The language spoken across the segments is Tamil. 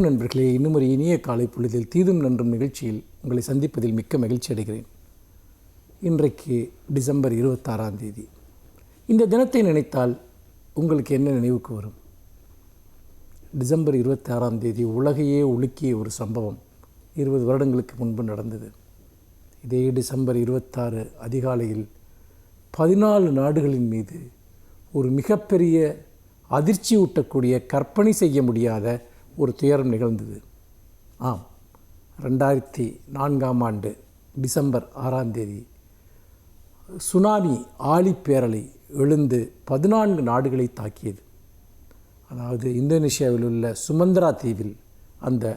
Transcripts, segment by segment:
வணக்கம் நண்பர்களே. இன்னும் ஒரு இனிய காலை பொழுதில் தீதும் நன்றும் நிகழ்ச்சியில் உங்களை சந்திப்பதில் மிக்க மகிழ்ச்சி அடைகிறேன். இன்றைக்கு டிசம்பர் 26ஆம் தேதி. இந்த தினத்தை நினைத்தால் உங்களுக்கு என்ன நினைவுக்கு வரும்? டிசம்பர் 26ஆம் தேதி உலகையே உலுக்கிய ஒரு சம்பவம் 20 வருடங்களுக்கு முன்பு நடந்தது. இதே டிசம்பர் 26 அதிகாலையில் 14 நாடுகளின் மீது ஒரு மிகப்பெரிய அதிர்ச்சி ஊட்டக்கூடிய, கற்பனை செய்ய முடியாத ஒரு துயரம் நிகழ்ந்தது. ஆம், 2004ஆம் ஆண்டு டிசம்பர் 6ஆம் தேதி சுனாமி ஆழிப்பேரலை எழுந்து 14 நாடுகளை தாக்கியது. அதாவது இந்தோனேஷியாவில் உள்ள சுமந்திரா தீவில் அந்த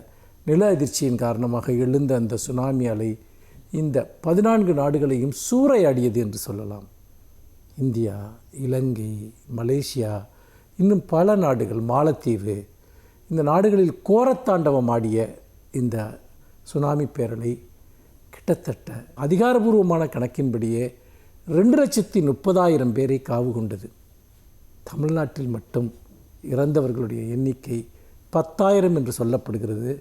நில அதிர்ச்சியின் காரணமாக எழுந்த அந்த சுனாமி அலை இந்த 14 நாடுகளையும் சூறையாடியது என்று சொல்லலாம். இந்தியா, இலங்கை, மலேசியா, இன்னும் பல நாடுகள், மாலத்தீவு, இந்த நாடுகளில் கோரத்தாண்டவம் ஆடிய இந்த சுனாமி பேரலை கிட்டத்தட்ட அதிகாரபூர்வமான கணக்கின்படியே 2,30,000 பேரை காவு கொண்டது. தமிழ்நாட்டில் மட்டும் இறந்தவர்களுடைய எண்ணிக்கை 10,000 என்று சொல்லப்படுகிறது.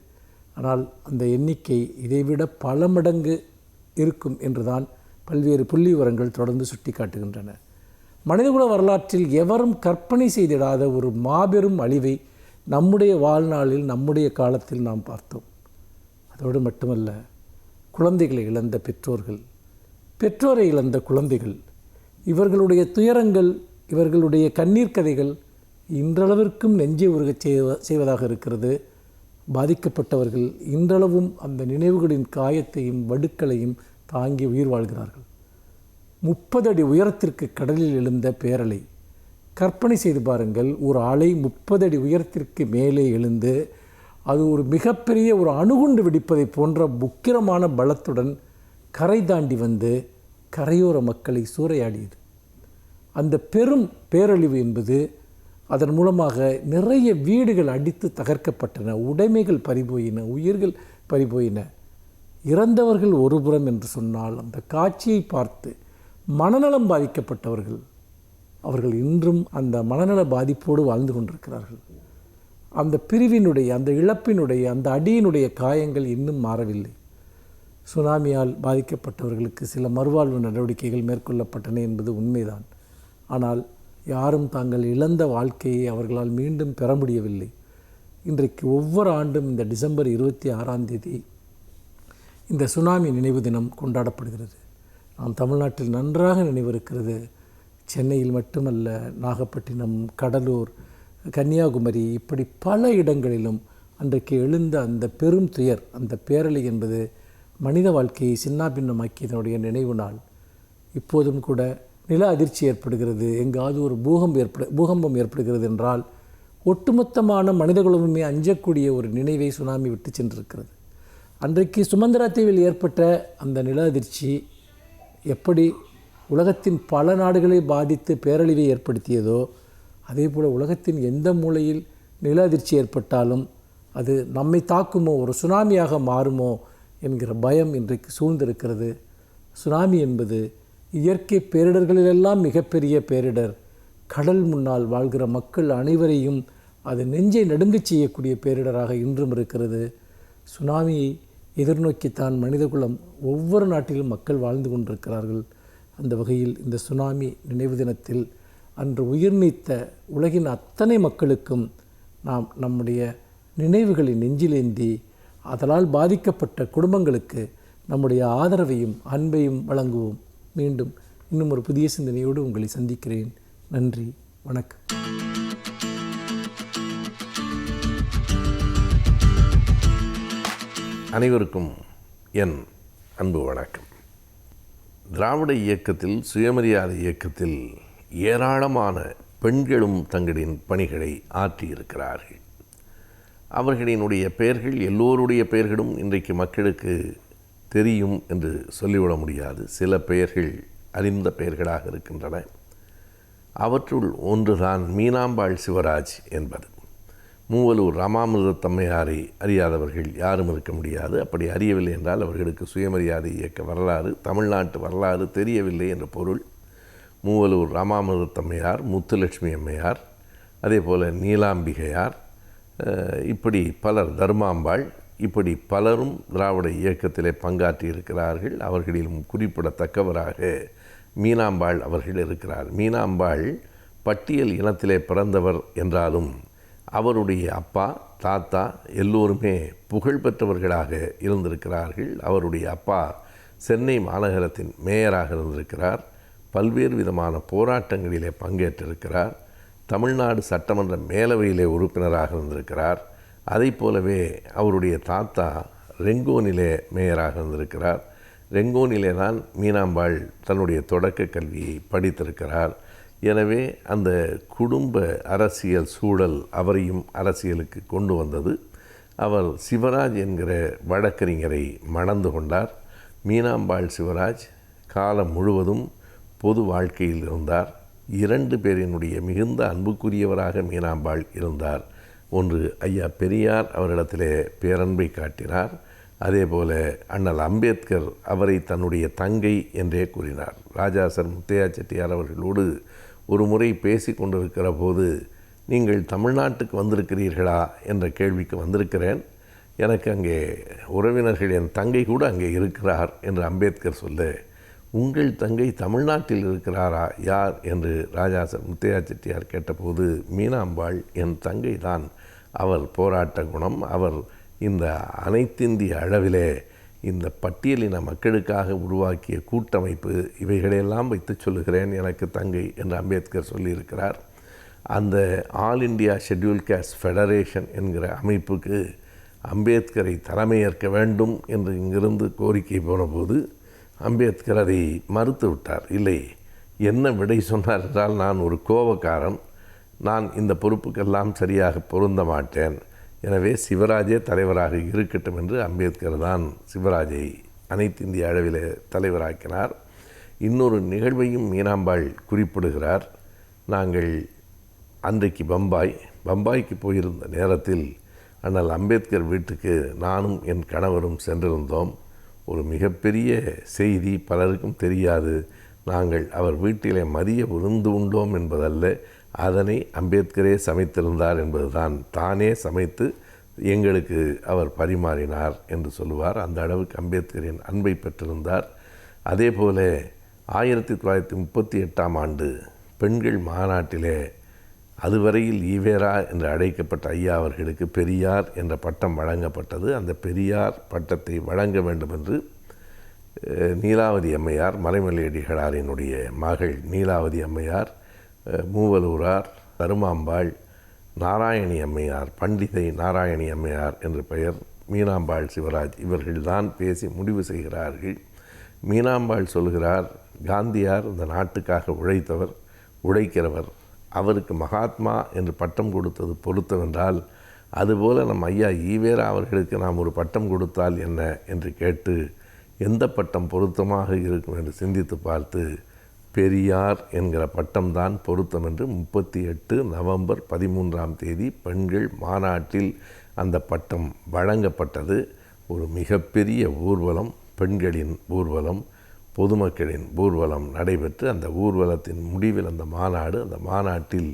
ஆனால் அந்த எண்ணிக்கை இதைவிட பல மடங்கு இருக்கும் என்றுதான் பல்வேறு புள்ளி விவரங்கள் தொடர்ந்து சுட்டி காட்டுகின்றன. மனிதகுல வரலாற்றில் எவரும் கற்பனை செய்திடாத ஒரு மாபெரும் அழிவை நம்முடைய வாழ்நாளில், நம்முடைய காலத்தில் நாம் பார்த்தோம். அதோடு மட்டுமல்ல, குழந்தைகளை இழந்த பெற்றோர்கள், பெற்றோரை இழந்த குழந்தைகள், இவர்களுடைய துயரங்கள், இவர்களுடைய கண்ணீர் கதைகள் இன்றளவிற்கும் நெஞ்சை உருகச் செய்வதாக இருக்கிறது. பாதிக்கப்பட்டவர்கள் இன்றளவும் அந்த நினைவுகளின் காயத்தையும் வடுக்களையும் தாங்கி உயிர் வாழ்கிறார்கள். 30 அடி உயரத்திற்கு கடலில் எழுந்த பேரலை கற்பனை செய்து பாருங்கள். ஒரு அலை 30 அடி உயரத்திற்கு மேலே எழுந்து அது ஒரு மிகப்பெரிய ஒரு அணுகுண்டு வெடிப்பதை போன்ற உக்கிரமான பலத்துடன் கரை தாண்டி வந்து கரையோர மக்களை சூறையாடியது. அந்த பெரும் பேரழிவு என்பது அதன் மூலமாக நிறைய வீடுகள் அடித்து தகர்க்கப்பட்டன, உடைமைகள் பறிபோயின, உயிர்கள் பறிபோயின. இறந்தவர்கள் ஒருபுறம் என்று சொன்னால், அந்த காட்சியை பார்த்து மனநலம் பாதிக்கப்பட்டவர்கள் அவர்கள் இன்றும் அந்த மனநல பாதிப்போடு வாழ்ந்து கொண்டிருக்கிறார்கள். அந்த பிரிவினுடைய, அந்த இழப்பினுடைய, அந்த அடியினுடைய காயங்கள் இன்னும் மாறவில்லை. சுனாமியால் பாதிக்கப்பட்டவர்களுக்கு சில மறுவாழ்வு நடவடிக்கைகள் மேற்கொள்ளப்பட்டன என்பது உண்மைதான். ஆனால் யாரும் தாங்கள் இழந்த வாழ்க்கையை அவர்களால் மீண்டும் பெற முடியவில்லை. இன்றைக்கு ஒவ்வொரு ஆண்டும் இந்த டிசம்பர் 26ஆம் தேதி இந்த சுனாமி நினைவு தினம் கொண்டாடப்படுகிறது. நாம் தமிழ்நாட்டில் நன்றாக நினைவிருக்கிறது. சென்னையில் மட்டுமல்ல, நாகப்பட்டினம், கடலூர், கன்னியாகுமரி, இப்படி பல இடங்களிலும் அன்றைக்கு எழுந்த அந்த பெரும் துயர், அந்த பேரலை என்பது மனித வாழ்க்கையை சின்னாபின்னமாக்கியதனுடைய நினைவு நாள். இப்போதும் கூட நில அதிர்ச்சி ஏற்படுகிறது, எங்காவது ஒரு பூகம்பம் ஏற்படுகிறது என்றால் ஒட்டுமொத்தமான மனிதகுலமுமே அஞ்சக்கூடிய ஒரு நினைவை சுனாமி விட்டு சென்றிருக்கிறது. அன்றைக்கு சுமந்திரா தீவில் ஏற்பட்ட அந்த நில அதிர்ச்சி எப்படி உலகத்தின் பல நாடுகளை பாதித்து பேரழிவை ஏற்படுத்தியதோ, அதே போல் உலகத்தின் எந்த மூலையில் நில அதிர்ச்சி ஏற்பட்டாலும் அது நம்மை தாக்குமோ, ஒரு சுனாமியாக மாறுமோ என்கிற பயம் இன்றைக்கு சூழ்ந்திருக்கிறது. சுனாமி என்பது இயற்கை பேரிடர்களிலெல்லாம் மிகப்பெரிய பேரிடர். கடல் முன்னால் வாழ்கிற மக்கள் அனைவரையும் அது நெஞ்சை நடுங்கச் செய்யக்கூடிய பேரிடராக இன்றும் இருக்கிறது. சுனாமியை எதிர்நோக்கித்தான் மனிதகுலம் ஒவ்வொரு நாட்டிலும் மக்கள் வாழ்ந்து கொண்டிருக்கிறார்கள். அந்த வகையில் இந்த சுனாமி நினைவு தினத்தில் அன்று உயிர் நீத்த உலகின் அத்தனை மக்களுக்கும் நாம் நம்முடைய நினைவுகளை நெஞ்சிலேந்தி அதனால் பாதிக்கப்பட்ட குடும்பங்களுக்கு நம்முடைய ஆதரவையும் அன்பையும் வழங்குவோம். மீண்டும் இன்னும் ஒரு புதிய சிந்தனையோடு உங்களை சந்திக்கிறேன். நன்றி, வணக்கம். அனைவருக்கும் என் அன்பு வணக்கம். திராவிட இயக்கத்தில், சுயமரியாதை இயக்கத்தில் ஏராளமான பெண்களும் தங்களின் பணிகளை ஆற்றியிருக்கிறார்கள். அவர்களினுடைய பெயர்கள், எல்லோருடைய பெயர்களும் இன்றைக்கு மக்களுக்கு தெரியும் என்று சொல்லிவிட முடியாது. சில பெயர்கள் அறிந்த பெயர்களாக இருக்கின்றன. அவற்றுள் ஒன்றுதான் மீனாம்பாள் சிவராஜ் என்பது. மூவலூர் ராமாமிர்தத்தம்மையாரை அறியாதவர்கள் யாரும் இருக்க முடியாது. அப்படி அறியவில்லை என்றால் அவர்களுக்கு சுயமரியாதை இயக்க வரலாறு, தமிழ்நாட்டு வரலாறு தெரியவில்லை என்ற பொருள். மூவலூர் ராமாமிர்தத்தம்மையார், முத்துலட்சுமி அம்மையார், அதே போல் நீலாம்பிகையார், இப்படி பலர், தர்மாம்பாள், இப்படி பலரும் திராவிட இயக்கத்திலே பங்காற்றி இருக்கிறார்கள். அவர்களிலும் குறிப்பிடத்தக்கவராக மீனாம்பாள் அவர்கள் இருக்கிறார். மீனாம்பாள் பட்டியல் இனத்திலே பிறந்தவர் என்றாலும் அவருடைய அப்பா, தாத்தா எல்லோருமே புகழ்பெற்றவர்களாக இருந்திருக்கிறார்கள். அவருடைய அப்பா சென்னை மாநகரத்தின் மேயராக இருந்திருக்கிறார். பல்வேறு விதமான போராட்டங்களிலே பங்கேற்றிருக்கிறார். தமிழ்நாடு சட்டமன்ற மேலவையிலே உறுப்பினராக இருந்திருக்கிறார். அதை போலவே அவருடைய தாத்தா ரெங்கோனிலே மேயராக இருந்திருக்கிறார். ரெங்கோனிலே தான் மீனாம்பாள் தன்னுடைய தொடக்க கல்வியை படித்திருக்கிறார். எனவே அந்த குடும்ப அரசியல் சூழல் அவரையும் அரசியலுக்கு கொண்டு வந்தது. அவர் சிவராஜ் என்கிற வழக்கறிஞரை மணந்து கொண்டார். மீனாம்பாள் சிவராஜ் காலம் முழுவதும் பொது வாழ்க்கையில் இருந்தார். 2 பேரினுடைய மிகுந்த அன்புக்குரியவராக மீனாம்பாள் இருந்தார். ஒன்று, ஐயா பெரியார் அவரிடத்திலே பேரன்பை காட்டினார். அதேபோல அண்ணல் அம்பேத்கர் அவரை தன்னுடைய தங்கை என்றே கூறினார். ராஜாசர் முத்தையா செட்டியார் அவர்களோடு ஒரு முறை பேசி கொண்டிருக்கிற போது, நீங்கள் தமிழ்நாட்டுக்கு வந்திருக்கிறீர்களா என்ற கேள்விக்கு வந்திருக்கிறேன், எனக்கு அங்கே உறவினர்கள், என் தங்கை கூட அங்கே இருக்கிறார் என்று அம்பேத்கர் சொல்ல, உங்கள் தங்கை தமிழ்நாட்டில் இருக்கிறாரா, யார் என்று ராஜாசர் முத்தையா செட்டியார் கேட்டபோது, மீனாம்பாள் என் தங்கை தான், அவர் போராட்ட குணம், அவர் இந்த அனைத்திந்திய அளவிலே இந்த பட்டியலின மக்களுக்காக உருவாக்கிய கூட்டமைப்பு, இவைகளையெல்லாம் வைத்து சொல்லுகிறேன், எனக்கு தங்கை என்று அம்பேத்கர் சொல்லியிருக்கிறார். அந்த all India schedule cost federation என்கிற அமைப்புக்கு அம்பேத்கரை தலைமையேற்க வேண்டும் என்று இங்கிருந்து கோரிக்கை போனபோது அம்பேத்கர் அதை மறுத்து விட்டார். இல்லை, என்ன விடை சொன்னார் என்றால், நான் ஒரு கோபக்காரன், நான் இந்த பொறுப்புக்கெல்லாம் சரியாக பொருந்த மாட்டேன், எனவே சிவராஜே தலைவராக இருக்கட்டும் என்று அம்பேத்கர் தான் சிவராஜை அனைத்து இந்திய அளவில் தலைவராக்கினார். இன்னொரு நிகழ்வையும் மீனாம்பாள் குறிப்பிடுகிறார். நாங்கள் அன்றைக்கு பம்பாய்க்கு போயிருந்த நேரத்தில் அண்ணல் அம்பேத்கர் வீட்டுக்கு நானும் என் கணவரும் சென்றிருந்தோம். ஒரு மிகப்பெரிய செய்தி பலருக்கும் தெரியாது. நாங்கள் அவர் வீட்டிலே மதிய விருந்து உண்டோம் என்பதல்ல, அதனை அம்பேத்கரே சமைத்திருந்தார் என்பதுதான். தானே சமைத்து எங்களுக்கு அவர் பரிமாறினார் என்று சொல்லுவார். அந்த அளவுக்கு அம்பேத்கரின் அன்பை பெற்றிருந்தார். அதே போல 1938ஆம் ஆண்டு பெண்கள் மாநாட்டிலே அதுவரையில் ஈவேரா என்று அழைக்கப்பட்ட ஐயா அவர்களுக்கு பெரியார் என்ற பட்டம் வழங்கப்பட்டது. அந்த பெரியார் பட்டத்தை வழங்க வேண்டும் என்று நீலாவதி அம்மையார், மறைமலையடிகளாரினுடைய மகள் நீலாவதி அம்மையார், மூவலூரார், தருமாம்பாள், நாராயணி அம்மையார், பண்டிதை நாராயணி அம்மையார் என்று பெயர், மீனாம்பாள் சிவராஜ், இவர்கள்தான் பேசி முடிவு செய்கிறார்கள். மீனாம்பாள் சொல்கிறார், காந்தியார் இந்த நாட்டுக்காக உழைக்கிறவர், அவருக்கு மகாத்மா என்று பட்டம் கொடுத்தது பொருத்தமென்றால், அதுபோல் நம் ஐயா ஈவேரா அவர்களுக்கு நாம் ஒரு பட்டம் கொடுத்தால் என்ன என்று கேட்டு, எந்த பட்டம் பொருத்தமாக இருக்கும் என்று சிந்தித்து பார்த்து, பெரியார் என்கிற பட்டம்தான் பொருத்தம் என்று 38 நவம்பர் 13ஆம் தேதி பெண்கள் மாநாட்டில் அந்த பட்டம் வழங்கப்பட்டது. ஒரு மிகப்பெரிய ஊர்வலம், பெண்களின் ஊர்வலம், பொதுமக்களின் ஊர்வலம் நடைபெற்று, அந்த ஊர்வலத்தின் முடிவில் அந்த மாநாட்டில்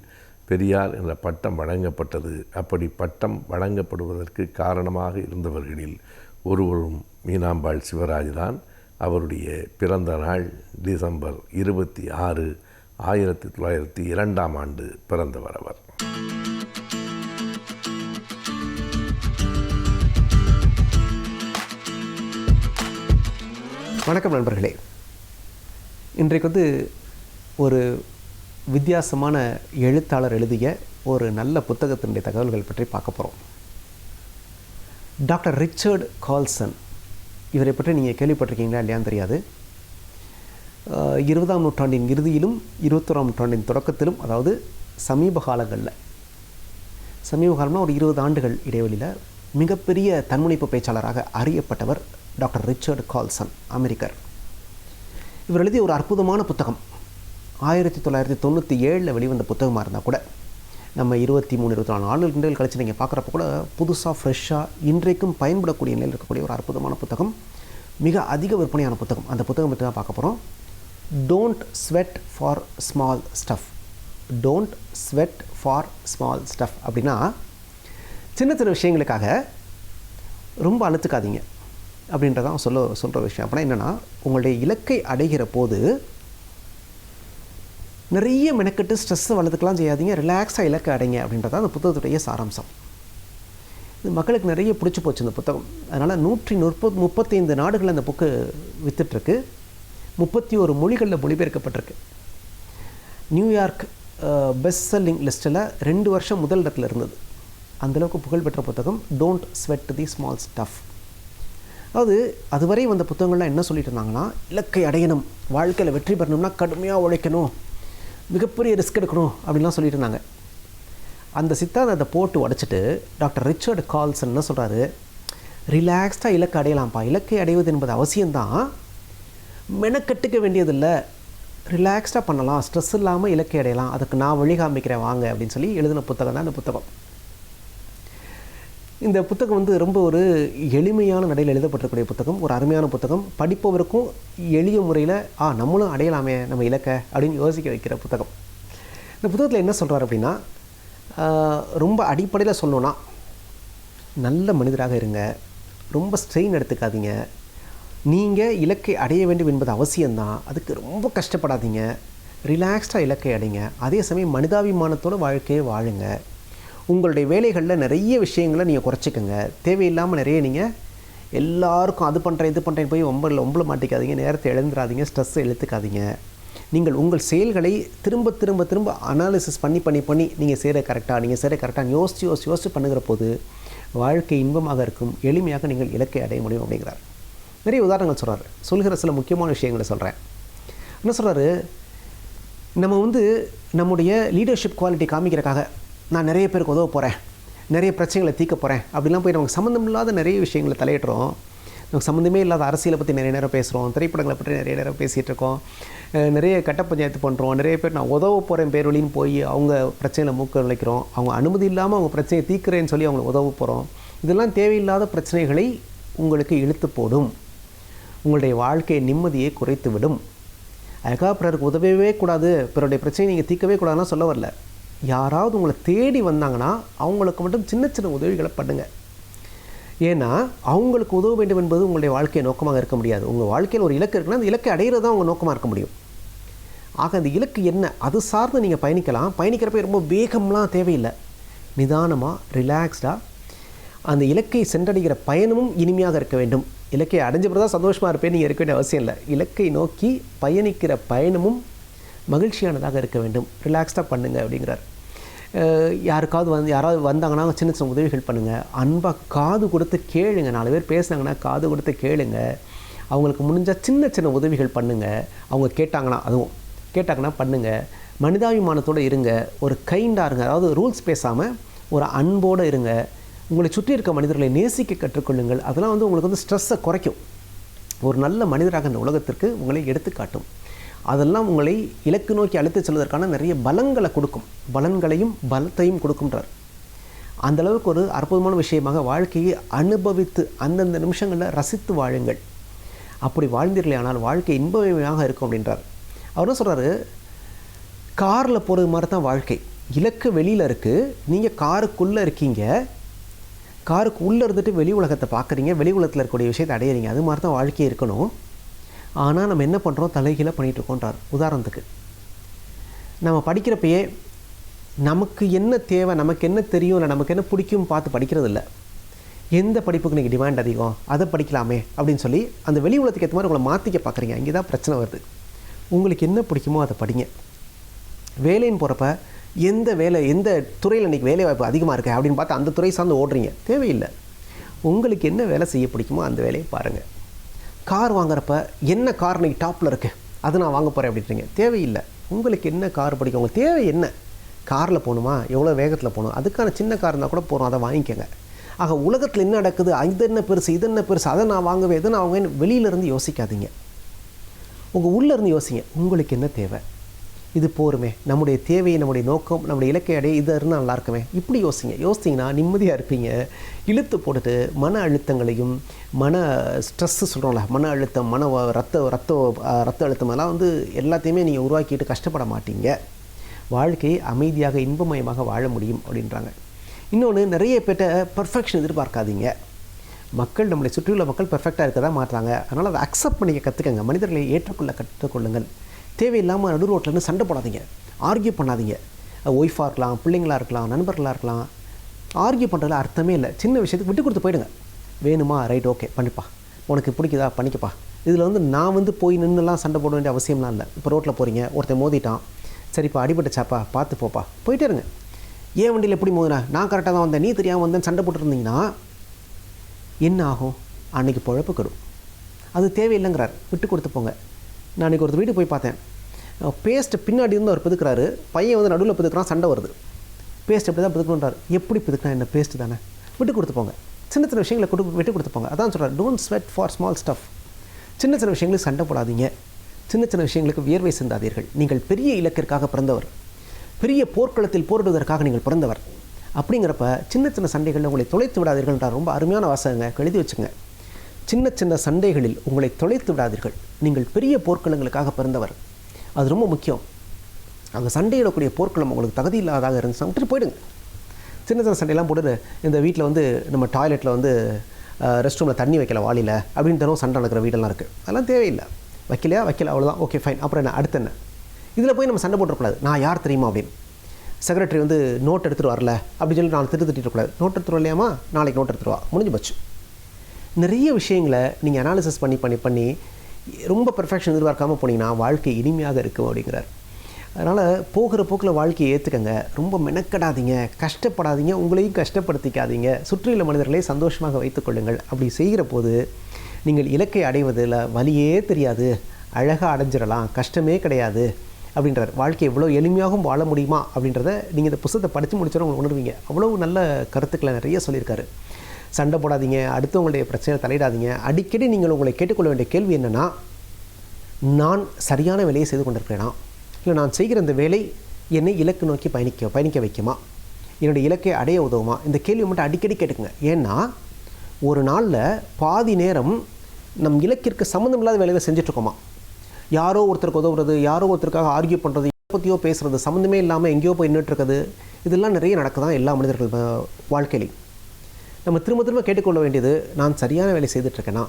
பெரியார் என்ற பட்டம் வழங்கப்பட்டது. அப்படி பட்டம் வழங்கப்படுவதற்கு காரணமாக இருந்தவர்களில் ஒருவரும் மீனாம்பாள் சிவராஜ் தான். அவருடைய பிறந்த நாள் டிசம்பர் 26, 1902ஆம் ஆண்டு பிறந்தவர் அவர். வணக்கம் நண்பர்களே. இன்றைக்கு ஒரு வித்தியாசமான எழுத்தாளர் எழுதிய ஒரு நல்ல புத்தகத்தினுடைய தகவல்கள் பற்றி பார்க்க போகிறோம். டாக்டர் ரிச்சர்ட் கால்சன், இவரை பற்றி நீங்கள் கேள்விப்பட்டிருக்கீங்களா இல்லையான்னு தெரியாது. 20ஆம் நூற்றாண்டின் இறுதியிலும் 21ஆம் நூற்றாண்டின் தொடக்கத்திலும், அதாவது சமீப காலம்னா ஒரு 20 ஆண்டுகள் இடைவெளியில் மிகப்பெரிய தன்முனைப்பு பேச்சாளராக அறியப்பட்டவர் டாக்டர் ரிச்சர்ட் கால்சன், அமெரிக்கர். இவர் எழுதிய ஒரு அற்புதமான புத்தகம் 1997 வெளிவந்த புத்தகமாக இருந்தால் கூட, நம்ம 23-24 ஆண்டுகள் கழிச்சு நீங்கள் பார்க்குறப்ப கூட புதுசாக ஃப்ரெஷ்ஷாக இன்றைக்கும் பயன்படக்கூடிய நிலையில் இருக்கக்கூடிய ஒரு அற்புதமான புத்தகம், மிக அதிக விற்பனையான புத்தகம். அந்த புத்தகம் பற்றி தான் பார்க்க போகிறோம். Don't sweat for small stuff. Don't sweat for small stuff அப்படின்னா, சின்ன சின்ன விஷயங்களுக்காக ரொம்ப அழுத்துக்காதீங்க அப்படின்றதான் சொல்கிற விஷயம். அப்படின்னா என்னென்னா, உங்களுடைய இலக்கை அடைகிற போது நிறைய மெனக்கெட்டு ஸ்ட்ரெஸ்ஸை வளர்த்துக்கலாம் செய்யாதீங்க, ரிலாக்ஸாக இலக்கை அடைங்க அப்படின்றதான் அந்த புத்தகத்துடைய சாராம்சம். இது மக்களுக்கு நிறைய பிடிச்சி போச்சு இந்த புத்தகம். அதனால் 135 நாடுகளில் அந்த புக்கு விற்றுட்ருக்கு. 31 மொழிகளில் மொழிபெயர்க்கப்பட்டிருக்கு. நியூயார்க் பெஸ்ட் செல்லிங் லிஸ்ட்டில் 2 வருஷம் முதல் இடத்துல இருந்தது. அந்தளவுக்கு புகழ்பெற்ற புத்தகம் don't sweat the small stuff. அதாவது அதுவரை வந்த புத்தகங்கள்லாம் என்ன சொல்லிட்டு இருந்தாங்கன்னா, இலக்கை அடையணும், வாழ்க்கையில் வெற்றி பெறணும்னா கடுமையாக உழைக்கணும், மிகப்பெரிய ரிஸ்க் எடுக்கணும் அப்படின்லாம் சொல்லிட்டு இருந்தாங்க. அந்த சித்தாந்தத்தை போட்டு உடச்சிட்டு டாக்டர் ரிச்சர்ட் கால்சன் என்ன சொல்கிறாரு, ரிலாக்ஸ்டாக இலக்கை அடையலாம்ப்பா, இலக்கை அடைவது என்பது அவசியம்தான், மெனக்கட்டுக்க வேண்டியதில்லை, ரிலாக்ஸ்டாக பண்ணலாம், ஸ்ட்ரெஸ் இல்லாமல் இலக்கை அடையலாம், அதுக்கு நான் வழி காமிக்கிறேன் வாங்க அப்படின்னு சொல்லி எழுதின புத்தகம் தான் இந்த புத்தகம். இந்த புத்தகம் வந்து ரொம்ப ஒரு எளிமையான நடையில் எழுதப்பட்டிருக்கக்கூடிய புத்தகம், ஒரு அருமையான புத்தகம், படிப்பவருக்கும் எளிய முறையில் நம்மளும் அடையலாமே நம்ம இலக்கை அப்படின்னு யோசிக்க வைக்கிற புத்தகம். இந்த புத்தகத்தில் என்ன சொல்கிறார் அப்படின்னா, ரொம்ப அடிப்படையில் சொல்லணுன்னா, நல்ல மனிதராக இருங்க, ரொம்ப ஸ்ட்ரெயின் எடுத்துக்காதீங்க, நீங்கள் இலக்கை அடைய வேண்டும் என்பது அவசியம்தான், அதுக்கு ரொம்ப கஷ்டப்படாதீங்க, ரிலாக்ஸ்டாக இலக்கை அடைங்க, அதே சமயம் மனிதாபிமானத்தோட வாழ்க்கையை வாழுங்க, உங்களுடைய வேலைகளில் நிறைய விஷயங்களை நீங்கள் குறைச்சிக்கோங்க, தேவையில்லாமல் நிறைய நீங்கள் எல்லாருக்கும் அது பண்ணுறேன் இது பண்ணுறேன் போய் ஒம்பளை மாட்டிக்காதீங்க, நேரத்தை இழந்துடாதீங்க, ஸ்ட்ரெஸ்ஸை இழுத்துக்காதீங்க, நீங்கள் உங்கள் செயல்களை திரும்ப திரும்ப திரும்ப அனாலிசிஸ் பண்ணி நீங்கள் செய்கிற கரெக்டாக யோசித்து பண்ணுகிற போது வாழ்க்கை இன்பமாக இருக்கும், எளிமையாக நீங்கள் இலக்கை அடைய முடியும் அப்படிங்கிறார். நிறைய உதாரணங்கள் சொல்கிற சில முக்கியமான விஷயங்களை சொல்கிறேன். என்ன சொல்கிறாரு, நம்ம வந்து நம்முடைய லீடர்ஷிப் குவாலிட்டி காமிக்கிறக்காக நான் நிறைய பேருக்கு உதவ போகிறேன், நிறைய பிரச்சனைகளை தீர்க்க போகிறேன் அப்படிலாம் போய் நமக்கு சம்மந்தம் இல்லாத நிறைய விஷயங்களை தலையிடுறோம். நமக்கு சம்மந்தமே இல்லாத அரசியலை பற்றி நிறைய நேரம் பேசுகிறோம், திரைப்படங்களை பற்றி நிறைய நேரம் பேசிகிட்டு இருக்கோம், நிறைய கட்ட பஞ்சாயத்து பண்ணுறோம், நிறைய பேர் நான் உதவ போகிறேன் பேர் வழின்னு போய் அவங்க பிரச்சனையில் மூக்க நினைக்கிறோம், அவங்க அனுமதி இல்லாமல் அவங்க பிரச்சனையை தீர்க்கிறேன்னு சொல்லி அவங்களை உதவ போகிறோம். இதெல்லாம் தேவையில்லாத பிரச்சனைகளை உங்களுக்கு இழுத்து போடும், உங்களுடைய வாழ்க்கையை நிம்மதியை குறைத்து விடும். அதுக்காக பிறருக்கு உதவவே கூடாது, பிறருடைய பிரச்சனையை நீங்கள் தீர்க்கவே கூடாதுன்னா சொல்ல வரல. யாராவது உங்களை தேடி வந்தாங்கன்னா அவங்களுக்கு மட்டும் சின்ன சின்ன உதவிகளை பண்ணுங்கள். ஏன்னா அவங்களுக்கு உதவ வேண்டும் என்பது உங்களுடைய வாழ்க்கையை நோக்கமாக இருக்க முடியாது. உங்கள் வாழ்க்கையில் ஒரு இலக்கு இருக்குன்னா அந்த இலக்கை அடையிறது தான் உங்கள் நோக்கமாக இருக்க முடியும். ஆக அந்த இலக்கு என்ன, அது சார்ந்து நீங்கள் பயணிக்கலாம். பயணிக்கிறப்ப ரொம்ப வேகம்லாம் தேவையில்லை, நிதானமாக ரிலாக்ஸ்டாக அந்த இலக்கை சென்றடைகிற பயணமும் இனிமையாக இருக்க வேண்டும். இலக்கை அடைஞ்ச பிறகு தான் சந்தோஷமாக இருப்பேன் நீங்கள் இருக்க வேண்டிய அவசியம் இல்லை. இலக்கை நோக்கி பயணிக்கிற பயணமும் மகிழ்ச்சியானதாக இருக்க வேண்டும். ரிலாக்ஸ்டாக பண்ணுங்கள் அப்படிங்கிறார். யாராவது வந்தாங்கன்னா சின்ன சின்ன உதவிகள் பண்ணுங்கள். அன்பாக காது கொடுத்து கேளுங்க. 4 பேர் பேசுனாங்கன்னா காது கொடுத்து கேளுங்க. அவங்களுக்கு முடிஞ்சால் சின்ன சின்ன உதவிகள் பண்ணுங்கள். அவங்க கேட்டாங்கன்னா பண்ணுங்கள். மனிதாபிமானத்தோடு இருங்க, ஒரு கைண்டாக இருங்க. அதாவது ரூல்ஸ் பேசாமல் ஒரு அன்போடு இருங்க. உங்களை சுற்றி இருக்க மனிதர்களை நேசிக்க கற்றுக்கொள்ளுங்கள். அதெல்லாம் வந்து உங்களுக்கு வந்து ஸ்ட்ரெஸ்ஸை குறைக்கும். ஒரு நல்ல மனிதராக இந்த உலகத்திற்கு உங்களை எடுத்துக்காட்டும். அதெல்லாம் உங்களை இலக்கு நோக்கி அழைத்து செல்வதற்கான நிறைய பலங்களை கொடுக்கும், பலன்களையும் பலத்தையும் கொடுக்கும்ன்றார். அந்தளவுக்கு ஒரு அற்புதமான விஷயமாக வாழ்க்கையை அனுபவித்து அந்தந்த நிமிஷங்களில் ரசித்து வாழுங்கள். அப்படி வாழ்ந்தீர்களே ஆனால் வாழ்க்கை இன்பமயமாக இருக்கும் அப்படின்றார். அவர் என்ன சொல்கிறாரு, காரில் போகிறது மாதிரி தான் வாழ்க்கை. இலக்கு வெளியில் இருக்குது, நீங்கள் காருக்குள்ளே இருக்கீங்க. காருக்கு உள்ளே இருந்துட்டு வெளி உலகத்தை பார்க்குறீங்க, வெளி உலகத்தில் இருக்கக்கூடிய விஷயத்தை அடையிறீங்க. அது மாதிரி தான் வாழ்க்கையே இருக்கணும். ஆனால் நம்ம என்ன பண்ணுறோம், தலைகீழாக பண்ணிகிட்ருக்கோன்றார். உதாரணத்துக்கு நம்ம படிக்கிறப்பயே நமக்கு என்ன தேவை, நமக்கு என்ன தெரியும், இல்லை நமக்கு என்ன பிடிக்கும் பார்த்து படிக்கிறது இல்லை. எந்த படிப்புக்கு நீங்கள் டிமாண்ட் அதிகம் அதை படிக்கலாமே அப்படின்னு சொல்லி அந்த வெளி உலகத்துக்கு ஏற்ற மாதிரி உங்களை மாற்றிக்க பார்க்குறீங்க. இங்கே தான் பிரச்சனை வருது. உங்களுக்கு என்ன பிடிக்குமோ அதை படிங்க. வேலைன்னு போகிறப்ப எந்த துறையில் இன்றைக்கி வேலை வாய்ப்பு அதிகமாக இருக்குது அப்படின்னு பார்த்து அந்த துறை சார்ந்து ஓடுறீங்க. தேவையில்லை. உங்களுக்கு என்ன வேலை செய்ய பிடிக்குமோ அந்த வேலையை பாருங்கள். கார் வாங்குறப்ப என்ன கார் இன்றைக்கி டாப்பில் இருக்குது அது நான் வாங்க போகிறேன் அப்படின்றீங்க. தேவையில்லை. உங்களுக்கு என்ன கார் பிடிக்கும், உங்களுக்கு தேவை என்ன, காரில் போகணுமா, எவ்வளோ வேகத்தில் போகணும், அதுக்கான சின்ன கார் இருந்தால் கூட போகிறோம், அதை வாங்கிக்கோங்க. ஆக உலகத்தில் என்ன நடக்குது, இது என்ன பெருசு அதை நான் வாங்குவேன், இதை நான் வாங்குவேன், வெளியிலேருந்து யோசிக்காதீங்க. உங்கள் உள்ளேருந்து யோசிங்க. உங்களுக்கு என்ன தேவை, இது போருமே, நம்முடைய தேவையை, நம்முடைய நோக்கம், நம்முடைய இலக்கை அடைய இது இருந்தால் நல்லா இருக்குமே, இப்படி யோசிங்கன்னா நிம்மதியாக இருப்பீங்க. இழுத்து போட்டுட்டு மன அழுத்தங்களையும் ஸ்ட்ரெஸ்ஸு சொல்கிறோம்ல, மன அழுத்தம், ரத்த அழுத்தம் அதெல்லாம் வந்து எல்லாத்தையுமே நீங்கள் உருவாக்கிட்டு கஷ்டப்பட மாட்டீங்க. வாழ்க்கையை அமைதியாக இன்பமயமாக வாழ முடியும் அப்படின்றாங்க. இன்னொன்று, நிறைய பேர்ட்ட பர்ஃபெக்ஷன் எதிர்பார்க்காதீங்க. மக்கள், நம்மளை சுற்றியுள்ள மக்கள் பெர்ஃபெக்டாக இருக்க தான் மாட்டுறாங்க. அதனால் அதை அக்செப்ட் பண்ணிக்க கற்றுக்கங்க. மனிதர்களை ஏற்றுக்கொள்ள கற்றுக்கொள்ளுங்கள். தேவையில்லாமல் நடு ரோட்டில் சண்டை போடாதீங்க, ஆர்கியூ பண்ணாதீங்க. ஒய்ஃபாக இருக்கலாம், பிள்ளைங்களாக இருக்கலாம், நண்பர்களாக இருக்கலாம். ஆர்கியூ பண்ணுறதுல அர்த்தமே இல்லை. சின்ன விஷயத்துக்கு விட்டு கொடுத்து போயிடுங்க. வேணுமா, ரைட், ஓகே, பண்ணிப்பா, உனக்கு பிடிக்குதா, பண்ணிக்கப்பா. இதில் நான் போய் நின்றுலாம் சண்டை போட வேண்டிய அவசியம்லாம் இல்லை. இப்போ ரோட்டில் போகிறீங்க, ஒருத்தன் மோதிட்டான், சரிப்பா, அடிபட்டுச்சாப்பா, பார்த்து போப்பா, போயிட்டே இருங்க. ஏன் வண்டியில் எப்படி மோதினா, நான் கரெக்டாக தான் வந்தேன், நீ தெரியாமல் வந்தேன், சண்டை போட்டுருந்தீங்கன்னா என்ன ஆகும்? அன்றைக்கி பொழப்பு கெடும். அது தேவையில்லைங்கிறார். விட்டு கொடுத்து போங்க. நான் அன்றைக்கி ஒருத்தர் வீட்டுக்கு போய் பார்த்தேன். பேஸ்ட்டு பின்னாடி இருந்து அவர் பிதுக்கிறாரு, பையன் நடுவில் பிதுக்கிறான், சண்டை வருது. பேஸ்ட் எப்படி தான் பிதுக்கணுன்றார். எப்படி பிதுக்கினா என்ன, பேஸ்ட்டு தானே, விட்டு கொடுத்து போங்க. சின்ன சின்ன விஷயங்களை விட்டு கொடுத்து போங்க. அதான் சொல்கிறார், don't sweat for small stuff. சின்ன சின்ன விஷயங்களுக்கு சண்டை போடாதீங்க, சின்ன சின்ன விஷயங்களுக்கு வியர்வை சிந்தாதீர்கள். நீங்கள் பெரிய இலக்கிற்காக பிறந்தவர், பெரிய போர்க்களத்தில் போரிடுவதற்காக நீங்கள் பிறந்தவர். அப்படிங்கிறப்ப சின்ன சின்ன சண்டைகளில் உங்களை தொலைத்து விடாதீர்கள்ன்றார். ரொம்ப அருமையான வாசகங்க, எழுதி வச்சுங்க. சின்ன சின்ன சண்டைகளில் உங்களை தொலைத்து விடாதீர்கள். நீங்கள் பெரிய போர்க்களங்களுக்காக பிறந்தவர். அது ரொம்ப முக்கியம். அங்கே சண்டையிடக்கூடிய போர்க்களம் உங்களுக்கு தகுதி இல்லாதாக இருந்துச்சுன்னா விட்டுட்டு போயிடுங்க. சின்ன சின்ன சண்டையெல்லாம் போட்டு, இந்த வீட்டில் நம்ம டாய்லெட்டில் ரெஸ்ட் ரூமில் தண்ணி வைக்கல வாளியில் அப்படின்னு தரும் சண்டை நடக்கிற வீடெல்லாம் இருக்குது. அதெல்லாம் தேவையில்லை. வைக்கலையா, வைக்கல, அவ்வளோதான், ஓகே ஃபைன். அப்புறம் என்ன, அடுத்து என்ன? இதில் போய் நம்ம சண்டை போட்டுறக்கூடாது. நான் யார் தெரியுமா அப்படின்னு. செக்ரட்டரி நோட் எடுத்துகிட்டு வரல அப்படின்னு சொல்லி நான் திட்டக்கூடாது. நோட் எடுத்துகிட்டு வரலையாமா, நாளைக்கு நோட் எடுத்துகிட்டு வா, முடிஞ்சு போச்சு. நிறைய விஷயங்களை நீங்கள் அனாலிசிஸ் பண்ணி ரொம்ப பெர்ஃபெக்ஷன் எதிர்பார்க்காமல் போனீங்கன்னா வாழ்க்கை இனிமையாக இருக்கும் அப்படிங்கிறார். அதனால் போகிற போக்கில் வாழ்க்கையை ஏற்றுக்கங்க. ரொம்ப மெனக்கடாதீங்க, கஷ்டப்படாதீங்க, உங்களையும் கஷ்டப்படுத்திக்காதீங்க. சுற்றியுள்ள மனிதர்களை சந்தோஷமாக வைத்துக்கொள்ளுங்கள். அப்படி செய்கிற போது நீங்கள் இலக்கை அடைவதில் வலியே தெரியாது, அழகாக அடைஞ்சிடலாம், கஷ்டமே கிடையாது அப்படின்றார். வாழ்க்கை எவ்வளோ எளிமையாகவும் வாழ முடியுமா அப்படின்றத நீங்கள் இந்த புத்தகத்தை படித்து முடிச்சோட உங்களுக்கு உணர்வீங்க. அவ்வளோ நல்ல கருத்துக்களை நிறைய சொல்லியிருக்காரு. சண்டை போடாதீங்க, அடுத்தவங்களுடைய பிரச்சனை தலையிடாதீங்க. அடிக்கடி நீங்கள் உங்களை கேட்டுக்கொள்ள வேண்டிய கேள்வி என்னென்னா, நான் சரியான வேலையை செய்து கொண்டிருக்கிறேனா, இல்லை நான் செய்கிற இந்த வேலை என்னை இலக்கு நோக்கி பயணிக்க வைக்குமா, என்னுடைய இலக்கை அடைய உதவுமா? இந்த கேள்வி மட்டும் அடிக்கடி கேட்டுக்குங்க. ஏன்னா ஒரு நாளில் பாதி நேரம் நம் இலக்கிற்கு சம்மந்தம் இல்லாத வேலையை செஞ்சிட்ருக்கோமா. யாரோ ஒருத்தருக்கு உதவுறது, யாரோ ஒருத்தருக்காக ஆர்கியூ பண்ணுறது, பற்றியோ பேசுகிறது, சம்மந்தமே இல்லாமல் எங்கேயோ போய் நின்றுட்டுருக்குது. இதெல்லாம் நிறைய நடக்குதான் எல்லா மனிதர்கள் வாழ்க்கையிலையும். நம்ம திரும்ப திரும்ப கேட்டுக்கொள்ள வேண்டியது, நான் சரியான வேலை செய்துட்ருக்கேனா,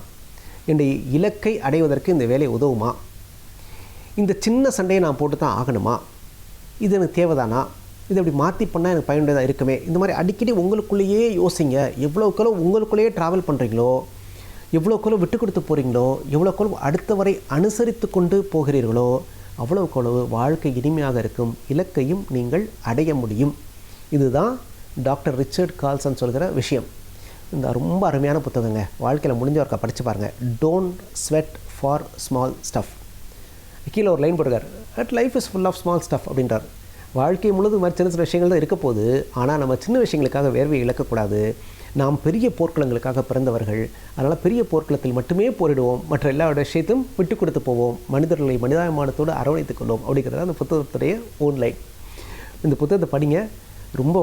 என்னுடைய இலக்கை அடைவதற்கு இந்த வேலை உதவுமா, இந்த சின்ன சண்டையை நான் போட்டு தான் ஆகணுமா, இது எனக்கு தேவைதானா, இது அப்படி மாற்றி பண்ணால் எனக்கு பயனுள்ளதாக இருக்குமே. இந்த மாதிரி அடிக்கடி உங்களுக்குள்ளேயே யோசிங்க. எவ்வளோக்களோ உங்களுக்குள்ளேயே ட்ராவல் பண்ணுறீங்களோ, எவ்வளோக்களோ விட்டு கொடுத்து போகிறீங்களோ, எவ்வளோக்களோ அடுத்தவரை அனுசரித்து கொண்டு போகிறீர்களோ, அவ்வளோக்களவு வாழ்க்கை இனிமையாக இருக்கும், இலக்கையும் நீங்கள் அடைய முடியும். இதுதான் டாக்டர் ரிச்சர்ட் கால்சன் சொல்கிற விஷயம். இந்த ரொம்ப அருமையான புத்தகங்க. வாழ்க்கையில் முடிஞ்சவர்க்கா படித்து பாருங்கள். Don't sweat for small stuff. கீழே ஒரு லைன் போட்டுருக்கார், at life is full of small stuff அப்படின்றார். வாழ்க்கை முழுது மாதிரி சின்ன சின்ன விஷயங்கள் தான் இருக்க போகுது. ஆனால் நம்ம சின்ன விஷயங்களுக்காக வேர்வை இழக்கக்கூடாது. நாம் பெரிய போர்க்களங்களுக்காக பிறந்தவர்கள். அதனால் பெரிய போர்க்களத்தில் மட்டுமே போரிடுவோம், மற்ற எல்லா விஷயத்தையும் விட்டு கொடுத்து போவோம், மனிதர்களை மனிதாபிமானத்தோடு அரவணைத்துக் கொள்வோம் அப்படிங்கிறத அந்த புத்தகத்துடைய ஓன்லைன். இந்த புத்தகத்தை படிங்க. ரொம்ப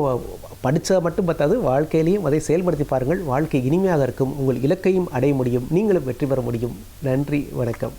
படித்தா மட்டும் பத்தாது, வாழ்க்கையிலையும் அதை செயல்படுத்தி பாருங்கள். வாழ்க்கை இனிமையாக இருக்கும், உங்கள் இலக்கையும் அடைய முடியும், நீங்களும் வெற்றி பெற முடியும். நன்றி, வணக்கம்.